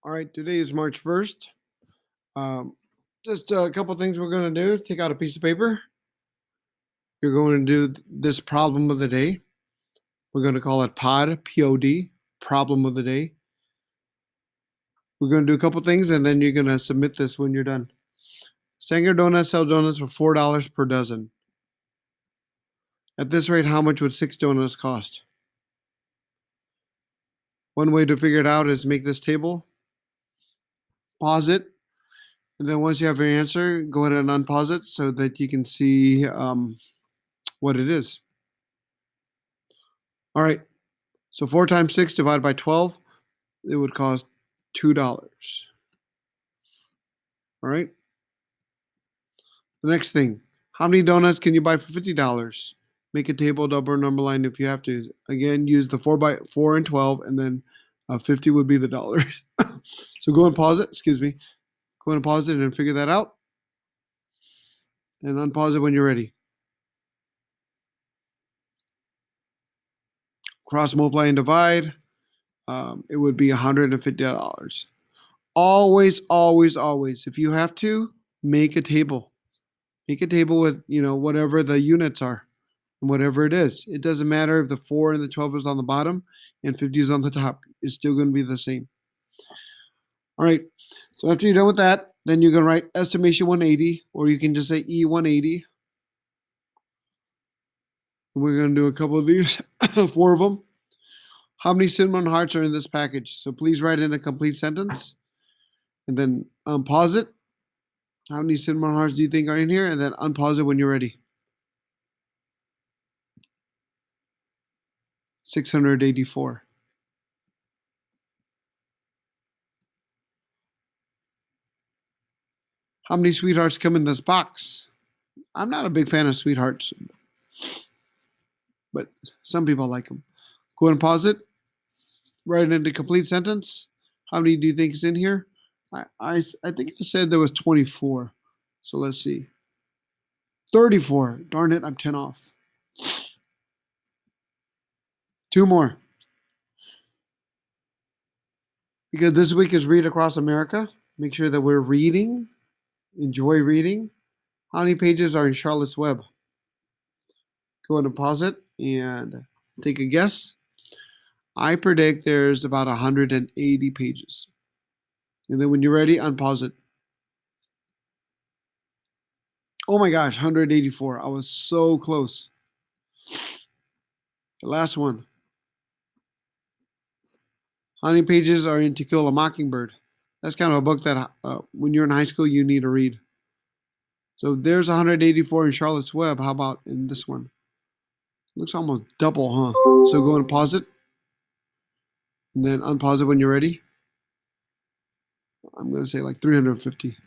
All right, today is March 1st. Um, just a couple things we're going to do. Take out a piece of paper. You're going to do this problem of the day. We're going to call it POD, P-O-D, problem of the day. We're going to do a couple things, and then you're going to submit this when you're done. Sanger Donuts sell donuts for $4 per dozen. At this rate, how much would 6 donuts cost? One way to figure it out is make this table, pause it, and then once you have your answer, go ahead and unpause it so that you can see what it is. All right, so 4 times 6 divided by 12, it would cost $2. All right. The next thing, how many donuts can you buy for $50? Make a table, double number line if you have to. Again, use the 4 by 4 and 12, and then 50 would be the dollars. So go and pause it. Excuse me. Go and pause it and figure that out. And unpause it when you're ready. Cross multiply and divide. It would be $150. Always, always, always. If you have to, make a table. Make a table with, whatever the units are and whatever it is. It doesn't matter if the 4 and the 12 is on the bottom and 50 is on the top. It's still going to be the same. All right. So after you're done with that, then you're going to write estimation 180, or you can just say E180. And we're going to do a couple of these, 4 of them. How many cinnamon hearts are in this package? So please write in a complete sentence and then pause it. How many cinnamon hearts do you think are in here? And then unpause it when you're ready. 684. How many sweethearts come in this box? I'm not a big fan of sweethearts, but some people like them. Go ahead and pause it. Write it into complete sentence. How many do you think is in here? I think I said there was 24. So let's see. 34. Darn it, I'm 10 off. 2 more. Because this week is Read Across America. Make sure that we're reading. Enjoy reading. How many pages are in Charlotte's Web? Go ahead and pause it and take a guess. I predict there's about 180 pages. And then when you're ready, unpause it. Oh my gosh, 184. I was so close. The last one. How many pages are in To Kill a Mockingbird? That's kind of a book that when you're in high school, you need to read. So there's 184 in Charlotte's Web. How about in this one? Looks almost double, huh? So go and pause it. And then unpause it when you're ready. I'm going to say like 350.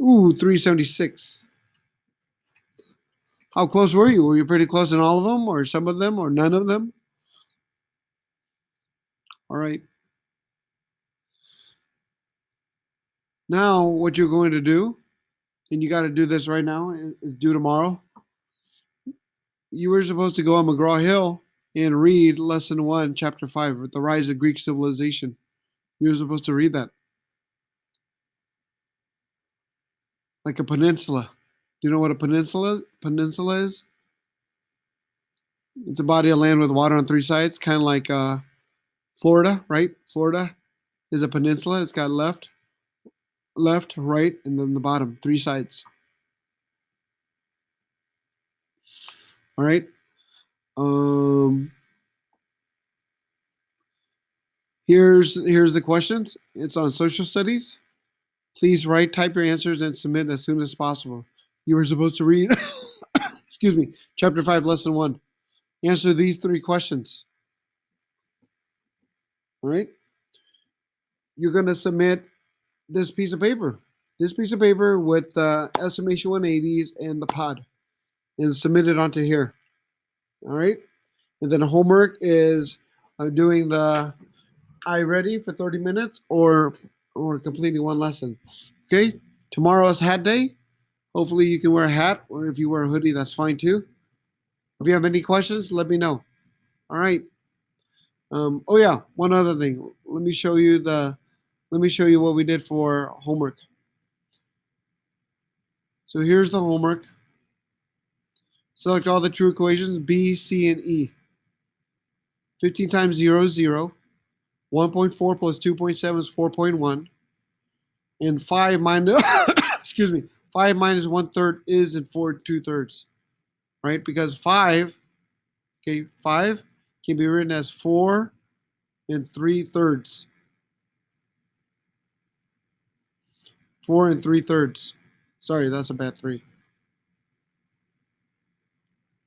Ooh, 376. How close were you? Were you pretty close in all of them, or some of them, or none of them? All right. Now, what you're going to do, and you got to do this right now, is due tomorrow. You were supposed to go on McGraw-Hill and read Lesson 1, Chapter 5, with the Rise of Greek Civilization. You were supposed to read that. Like a peninsula. Do you know what a peninsula is? It's a body of land with water on 3 sides, kind of like Florida, right? Florida is a peninsula. It's got left, right, and then the bottom, 3 sides. All right. Here's the questions. It's on social studies. Please type your answers and submit as soon as possible. You were supposed to read, excuse me, Chapter 5, Lesson 1. Answer these 3 questions. All right. You're going to submit this piece of paper. This piece of paper with the estimation 180s and the POD. And submit it onto here. All right. And then homework is doing the iReady for 30 minutes or completing 1 lesson. Okay. Tomorrow is hat day. Hopefully you can wear a hat, or if you wear a hoodie, that's fine too. If you have any questions, let me know. All right. Oh yeah, one other thing. let me show you what we did for homework. So here's the homework. Select all the true equations, B, C, and E. 15 times 0 is 0. 1.4 plus 2.7 is 4.1. And 5 minus, excuse me, 5 minus 1/3 is in 4 2/3. Right? Because 5 can be written as 4 3/3. 4 3/3. Sorry, that's a bad 3.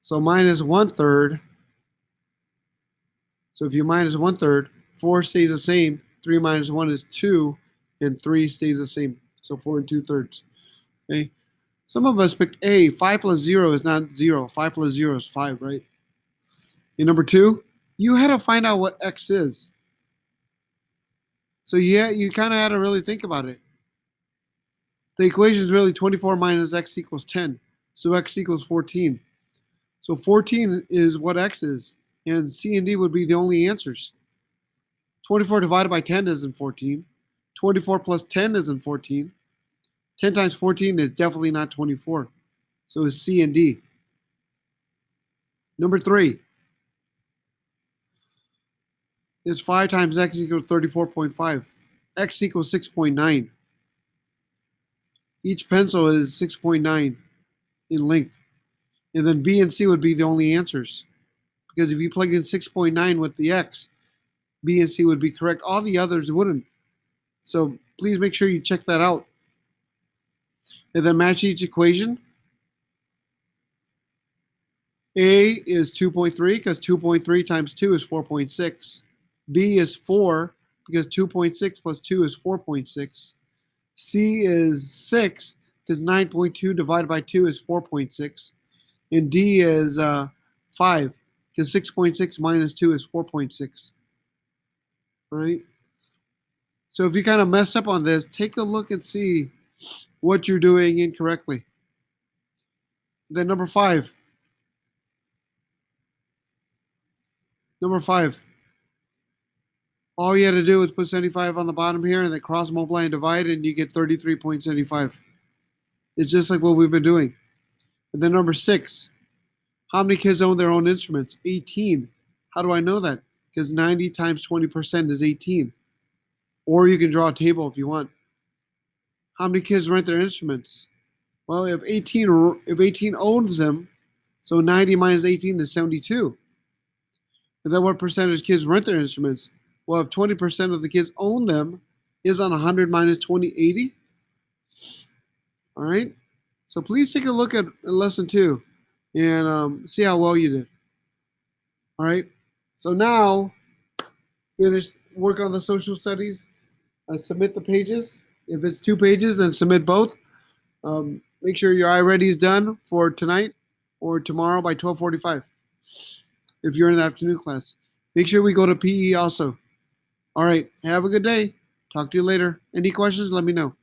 So minus 1/3. So if you minus 1/3, 4 stays the same. 3 minus 1 is 2, and 3 stays the same. So 4 2/3. Okay. Some of us picked A. 5 plus 0 is not 0. 5 plus 0 is 5, right? And number 2, you had to find out what X is. So yeah, you kind of had to really think about it. The equation is really 24 minus X equals 10. So X equals 14. So 14 is what X is. And C and D would be the only answers. 24 divided by 10 isn't 14. 24 plus 10 isn't 14. 10 times 14 is definitely not 24. So it's C and D. Number 3 is 5 times X equals 34.5. X equals 6.9. Each pencil is 6.9 in length. And then B and C would be the only answers. Because if you plugged in 6.9 with the X, B and C would be correct. All the others wouldn't. So please make sure you check that out. And then match each equation. A is 2.3 because 2.3 times 2 is 4.6. B is 4 because 2.6 plus 2 is 4.6. C is 6 because 9.2 divided by 2 is 4.6. And D is 5 because 6.6 minus 2 is 4.6. All right? So if you kind of mess up on this, take a look and see what you're doing incorrectly. Then number 5. Number 5. All you had to do was put 75 on the bottom here and then cross multiply and divide, and you get 33.75. It's just like what we've been doing. And then number 6. How many kids own their own instruments? 18. How do I know that? Because 90 times 20% is 18. Or you can draw a table if you want. How many kids rent their instruments? Well, if 18 owns them, so 90 minus 18 is 72. And then what percentage of kids rent their instruments? Well, if 20% of the kids own them, is on 100 minus 20, 80? All right? So please take a look at lesson 2 and see how well you did. All right? So now, finish work on the social studies. Submit the pages. If it's 2 pages, then submit both. Make sure your iReady is done for tonight or tomorrow by 12:45 if you're in the afternoon class. Make sure we go to PE also. All right. Have a good day. Talk to you later. Any questions, let me know.